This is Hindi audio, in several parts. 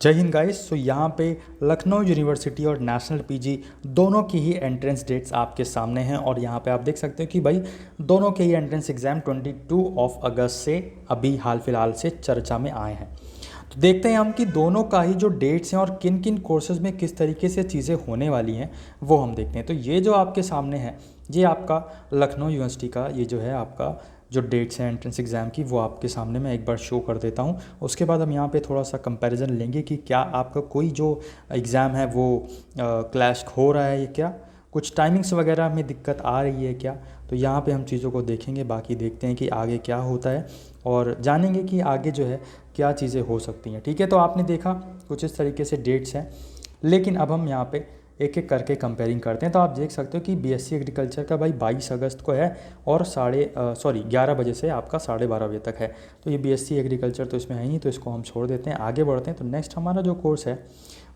जय हिंद गाइस। सो यहाँ पे लखनऊ यूनिवर्सिटी और नेशनल पीजी दोनों की ही एंट्रेंस डेट्स आपके सामने हैं और यहाँ पे आप देख सकते हो कि भाई दोनों के ही एंट्रेंस एग्ज़ाम 22 ऑफ अगस्त से अभी हाल फिलहाल से चर्चा में आए हैं। तो देखते हैं हम कि दोनों का ही जो डेट्स हैं और किन किन कोर्सेज़ में किस तरीके से चीज़ें होने वाली हैं वो हम देखते हैं। तो ये जो आपके सामने है ये आपका लखनऊ यूनिवर्सिटी का ये जो है आपका जो डेट्स हैं एंट्रेंस एग्ज़ाम की वो आपके सामने मैं एक बार शो कर देता हूँ। उसके बाद हम यहाँ पे थोड़ा सा कंपैरिजन लेंगे कि क्या आपका कोई जो एग्ज़ाम है वो क्लैश हो रहा है या क्या कुछ टाइमिंग्स वगैरह में दिक्कत आ रही है क्या। तो यहाँ पे हम चीज़ों को देखेंगे, बाकी देखते हैं कि आगे क्या होता है और जानेंगे कि आगे जो है क्या चीज़ें हो सकती हैं। ठीक है, तो आपने देखा कुछ इस तरीके से डेट्स हैं, लेकिन अब हम यहाँ पे एक एक करके कंपेयरिंग करते हैं। तो आप देख सकते हो कि बीएससी एग्रीकल्चर का भाई 22 अगस्त को है और 11 बजे से आपका 12:30 बजे तक है। तो ये बीएससी एग्रीकल्चर तो इसमें है ही, तो इसको हम छोड़ देते हैं, आगे बढ़ते हैं। तो नेक्स्ट हमारा जो कोर्स है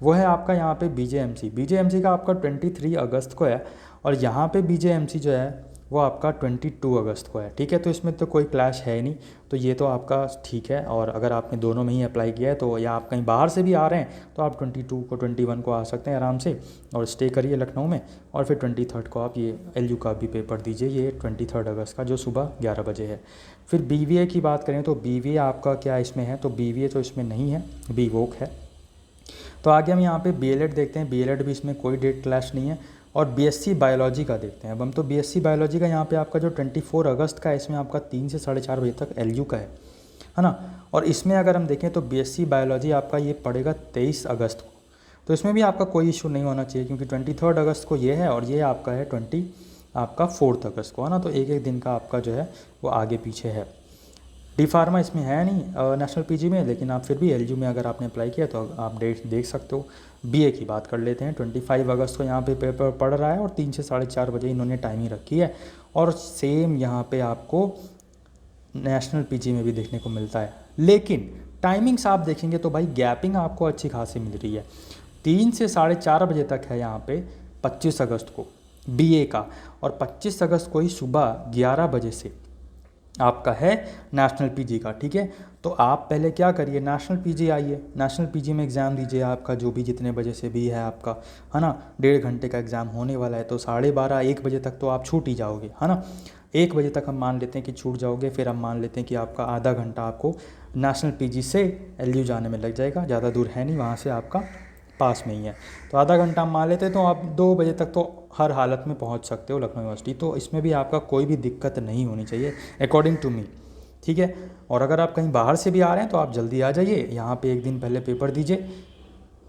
वो है आपका यहाँ पे बीजेएमसी का आपका 23 अगस्त को है और यहाँ पे बीजेएमसी जो है वो आपका 22 अगस्त को है। ठीक है, तो इसमें तो कोई क्लैश है नहीं, तो ये तो आपका ठीक है। और अगर आपने दोनों में ही अप्लाई किया है तो या आप कहीं बाहर से भी आ रहे हैं तो आप 22 को 21 को आ सकते हैं आराम से और स्टे करिए लखनऊ में और फिर 23 को आप ये एलयू का भी पेपर दीजिए, ये 23 अगस्त का जो सुबह 11 बजे है। फिर बीवीए की बात करें तो बीवीए आपका क्या इसमें है, तो बीवीए तो इसमें नहीं है, बीवोक है। तो आगे हम यहाँ पे बीएलएड देखते हैं, बीएलएड भी इसमें कोई डेट क्लैश नहीं है। और बीएससी बायोलॉजी का देखते हैं अब हम, तो बीएससी बायोलॉजी का यहाँ पे आपका जो 24 अगस्त का है इसमें आपका 3 से 4:30 बजे तक एलयू का है ना। और इसमें अगर हम देखें तो बीएससी बायोलॉजी आपका ये पड़ेगा 23 अगस्त को, तो इसमें भी आपका कोई इशू नहीं होना चाहिए क्योंकि 23 अगस्त को ये है और ये आपका है 4 अगस्त को, है ना। तो एक एक दिन का आपका जो है वो आगे पीछे है। डी फार्मा इसमें है नहीं नेशनल पीजी में, लेकिन आप फिर भी एलयू में अगर आपने अप्लाई किया तो आप डेट देख सकते हो। बीए की बात कर लेते हैं, 25 अगस्त को यहाँ पे पेपर पड़ रहा है और 3 से 4:30 बजे इन्होंने टाइमिंग रखी है। और सेम यहाँ पे आपको नेशनल पीजी में भी देखने को मिलता है, लेकिन टाइमिंग्स आप देखेंगे तो भाई गैपिंग आपको अच्छी खासी मिल रही है। 3 से 4:30 बजे तक है यहाँ पे 25 अगस्त को बीए का, और 25 अगस्त को ही सुबह 11 बजे से आपका है नेशनल पीजी का। ठीक है, तो आप पहले क्या करिए, नेशनल पीजी आइए, नेशनल पीजी में एग्ज़ाम दीजिए आपका जो भी जितने बजे से भी है आपका, है ना। 1.5 घंटे का एग्ज़ाम होने वाला है, तो 12:30 1 बजे तक तो आप छूट ही जाओगे, है ना। 1 बजे तक हम मान लेते हैं कि छूट जाओगे, फिर हम मान लेते हैं कि आपका आधा घंटा आपको नेशनल पीजी से एलयू जाने में लग जाएगा, ज़्यादा दूर है नहीं, वहाँ से आपका पास में ही है। तो आधा घंटा हम मान लेते हैं, तो आप 2 बजे तक तो हर हालत में पहुंच सकते हो लखनऊ यूनिवर्सिटी, तो इसमें भी आपका कोई भी दिक्कत नहीं होनी चाहिए अकॉर्डिंग टू मी। ठीक है, और अगर आप कहीं बाहर से भी आ रहे हैं तो आप जल्दी आ जाइए, यहाँ पे एक दिन पहले पेपर दीजिए,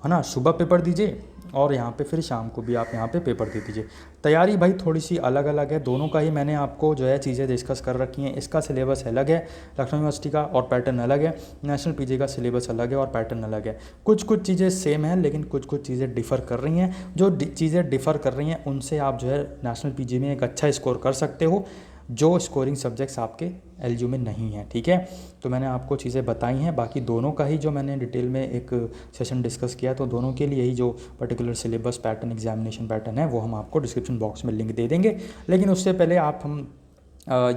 है ना, सुबह पेपर दीजिए और यहाँ पे फिर शाम को भी आप यहाँ पे पेपर दे दीजिए। तैयारी भाई थोड़ी सी अलग अलग है, दोनों का ही मैंने आपको जो है चीज़ें डिस्कस कर रखी हैं। इसका सिलेबस अलग है लखनऊ यूनिवर्सिटी का और पैटर्न अलग है, नेशनल पीजी का सिलेबस अलग है और पैटर्न अलग है। कुछ कुछ चीज़ें सेम हैं लेकिन कुछ कुछ चीज़ें डिफ़र कर रही हैं। जो चीज़ें डिफ़र कर रही हैं उनसे आप जो है नेशनल पीजी में एक अच्छा स्कोर कर सकते हो जो स्कोरिंग सब्जेक्ट्स आपके एलयू में नहीं हैं। ठीक है, तो मैंने आपको चीज़ें बताई हैं, बाकी दोनों का ही जो मैंने डिटेल में एक सेशन डिस्कस किया, तो दोनों के लिए ही जो particular syllabus pattern examination pattern है वो हम आपको डिस्क्रिप्शन बॉक्स में लिंक दे देंगे। लेकिन उससे पहले हम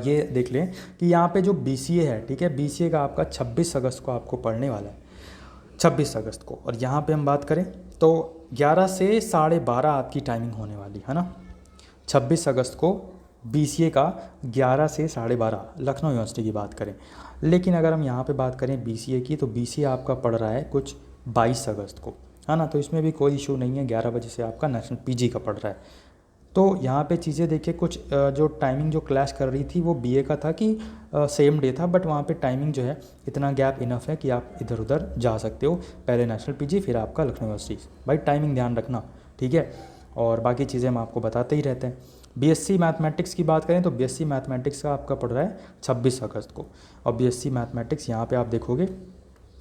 ये देख लें कि यहाँ पे जो बीसीए है, ठीक है, बीसीए का आपका 26 अगस्त को आपको पढ़ने वाला है, 26 अगस्त को। और यहाँ पे हम बात करें तो 11 से 12:30 आपकी टाइमिंग होने वाली है ना, 26 अगस्त को बीसीए का 11 से 12:30 लखनऊ यूनिवर्सिटी की बात करें। लेकिन अगर हम यहाँ पे बात करें बीसीए की, तो बीसीए आपका पड़ रहा है कुछ 22 अगस्त को, है ना। तो इसमें भी कोई इशू नहीं है, 11 बजे से आपका नेशनल पीजी का पड़ रहा है। तो यहाँ पे चीज़ें देखिए, कुछ जो टाइमिंग जो क्लैश कर रही थी वो बीए का था कि सेम डे था, बट वहाँ पे टाइमिंग जो है इतना गैप इनफ है कि आप इधर उधर जा सकते हो, पहले नेशनल पीजी फिर आपका लखनऊ यूनिवर्सिटी। भाई टाइमिंग ध्यान रखना, ठीक है। और बाकी चीज़ें हम आपको बताते ही रहते हैं। बीएससी मैथमेटिक्स की बात करें तो बीएससी मैथमेटिक्स का आपका पड़ रहा है 26 अगस्त को, और बीएससी मैथमेटिक्स यहाँ पे आप देखोगे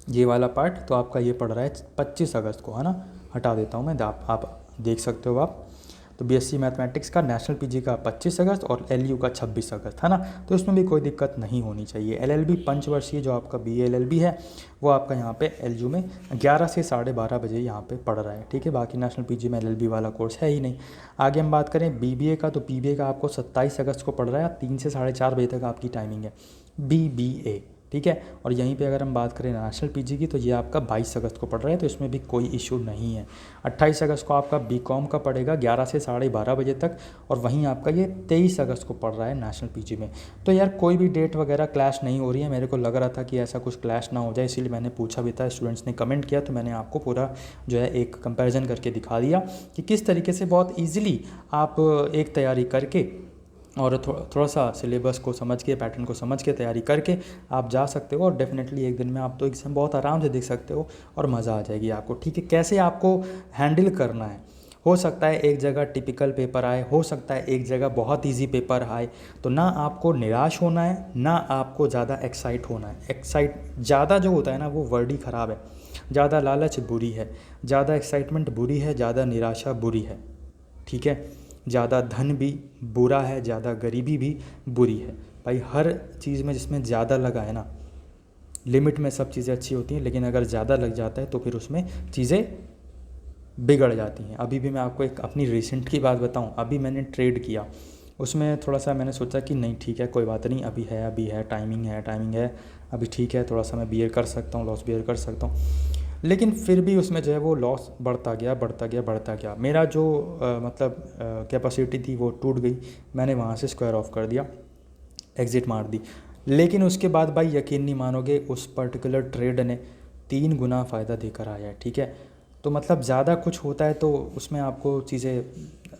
ये वाला पार्ट तो आपका ये पड़ रहा है 25 अगस्त को, है ना। हटा देता हूँ मैं, आप देख सकते हो आप। तो बीएससी मैथमेटिक्स का नेशनल पीजी का 25 अगस्त और एलयू का 26 अगस्त, है ना। तो इसमें भी कोई दिक्कत नहीं होनी चाहिए। एलएलबी पंचवर्षीय जो आपका बीएलएलबी है वो आपका यहाँ पे एलयू में 11 से 12:30 बजे यहाँ पे पढ़ रहा है, ठीक है। बाकी नेशनल पीजी में एलएलबी वाला कोर्स है ही नहीं। आगे हम बात करें बीबीए का, तो बीबीए का आपको 27 अगस्त को पढ़ रहा है, 3 से 4:30 बजे तक आपकी टाइमिंग है। बीबीए ठीक है। और यहीं पे अगर हम बात करें नेशनल पीजी की, तो ये आपका 22 अगस्त को पड़ रहा है, तो इसमें भी कोई इशू नहीं है। 28 अगस्त को आपका बीकॉम का पड़ेगा 11 से 12:30 बजे तक, और वहीं आपका ये 23 अगस्त को पड़ रहा है नेशनल पीजी में। तो यार कोई भी डेट वगैरह क्लैश नहीं हो रही है, मेरे को लग रहा था कि ऐसा कुछ क्लैश ना हो जाए, इसीलिए मैंने पूछा भी था, स्टूडेंट्स ने कमेंट किया, तो मैंने आपको पूरा जो है एक कंपैरिजन करके दिखा दिया कि किस तरीके से बहुत ईजिली आप एक तैयारी करके और थोड़ा सा सिलेबस को समझ के, पैटर्न को समझ के तैयारी करके आप जा सकते हो, और डेफिनेटली एक दिन में आप तो एग्ज़ाम बहुत आराम से देख सकते हो और मज़ा आ जाएगी आपको। ठीक है, कैसे आपको हैंडल करना है, हो सकता है एक जगह टिपिकल पेपर आए, हो सकता है एक जगह बहुत इजी पेपर आए, तो ना आपको निराश होना है, ना आपको ज़्यादा एक्साइट होना है। एक्साइट ज़्यादा जो होता है ना, वो वर्ड ही ख़राब है। ज़्यादा लालच बुरी है, ज़्यादा एक्साइटमेंट बुरी है, ज़्यादा निराशा बुरी है। ठीक है, ज़्यादा धन भी बुरा है, ज़्यादा गरीबी भी बुरी है। भाई हर चीज़ में जिसमें ज़्यादा लगा है ना, लिमिट में सब चीज़ें अच्छी होती हैं, लेकिन अगर ज़्यादा लग जाता है तो फिर उसमें चीज़ें बिगड़ जाती हैं। अभी भी मैं आपको एक अपनी रिसेंट की बात बताऊं, अभी मैंने ट्रेड किया, उसमें थोड़ा सा मैंने सोचा कि नहीं ठीक है, कोई बात नहीं, अभी है, टाइमिंग है, अभी ठीक है, थोड़ा सा मैं बियर कर सकता हूँ, लॉस बियर कर सकता हूँ। लेकिन फिर भी उसमें जो है वो लॉस बढ़ता गया। मेरा जो मतलब कैपेसिटी थी वो टूट गई, मैंने वहाँ से स्क्वायर ऑफ कर दिया, एग्ज़िट मार दी। लेकिन उसके बाद भाई यकीन नहीं मानोगे, उस पर्टिकुलर ट्रेड ने 3 गुना फ़ायदा देकर आया है। ठीक है, तो मतलब ज़्यादा कुछ होता है तो उसमें आपको चीज़ें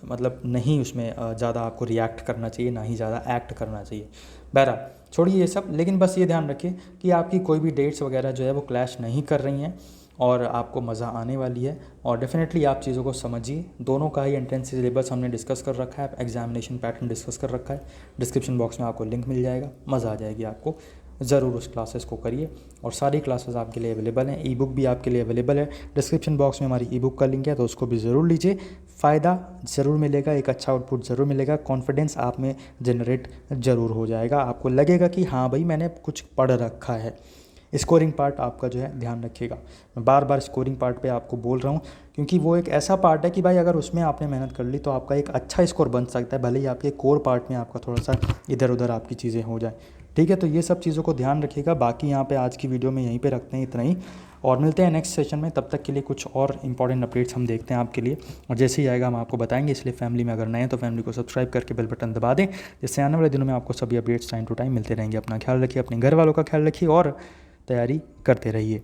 मतलब नहीं, उसमें ज़्यादा आपको रिएक्ट करना चाहिए, ना ही ज़्यादा एक्ट करना चाहिए। बहरहाल छोड़िए ये सब, लेकिन बस ये ध्यान रखिए कि आपकी कोई भी डेट्स वगैरह जो है वो क्लैश नहीं कर रही हैं, और आपको मज़ा आने वाली है। और डेफिनेटली आप चीज़ों को समझिए, दोनों का ही एंट्रेंस सिलेबस हमने डिस्कस कर रखा है, एग्जामिनेशन पैटर्न डिस्कस कर रखा है, डिस्क्रिप्शन बॉक्स में आपको लिंक मिल जाएगा, मज़ा आ जाएगी आपको। ज़रूर उस क्लासेस को करिए, और सारी क्लासेस आपके लिए अवेलेबल हैं, ई बुक भी आपके लिए अवेलेबल है, डिस्क्रिप्शन बॉक्स में हमारी ई बुक का लिंक है, तो उसको भी ज़रूर लीजिए। फ़ायदा ज़रूर मिलेगा, एक अच्छा आउटपुट ज़रूर मिलेगा, कॉन्फिडेंस आप में जनरेट ज़रूर हो जाएगा, आपको लगेगा कि हाँ भाई मैंने कुछ पढ़ रखा है। स्कोरिंग पार्ट आपका जो है ध्यान रखिएगा, मैं बार बार स्कोरिंग पार्ट पे आपको बोल रहा हूँ, क्योंकि वो एक ऐसा पार्ट है कि भाई अगर उसमें आपने मेहनत कर ली तो आपका एक अच्छा स्कोर बन सकता है, भले ही आपके कोर पार्ट में आपका थोड़ा सा इधर उधर आपकी चीज़ें हो जाए। ठीक है, तो ये सब चीज़ों को ध्यान रखिएगा। बाकी यहाँ पे आज की वीडियो में यहीं पे रखते हैं इतना ही, और मिलते हैं नेक्स्ट सेशन में। तब तक के लिए कुछ और इंपॉर्टेंट अपडेट्स हम देखते हैं आपके लिए, और जैसे ही आएगा हम आपको बताएंगे। इसलिए फैमिली में अगर नए हैं तो फैमिली को सब्सक्राइब करके बेल बटन दबा दें, जिससे आने वाले दिनों में आपको सभी अपडेट्स टाइम टू टाइम मिलते रहेंगे। अपना ख्याल रखिए, अपने घर वालों का ख्याल रखिए, और तैयारी करते रहिए।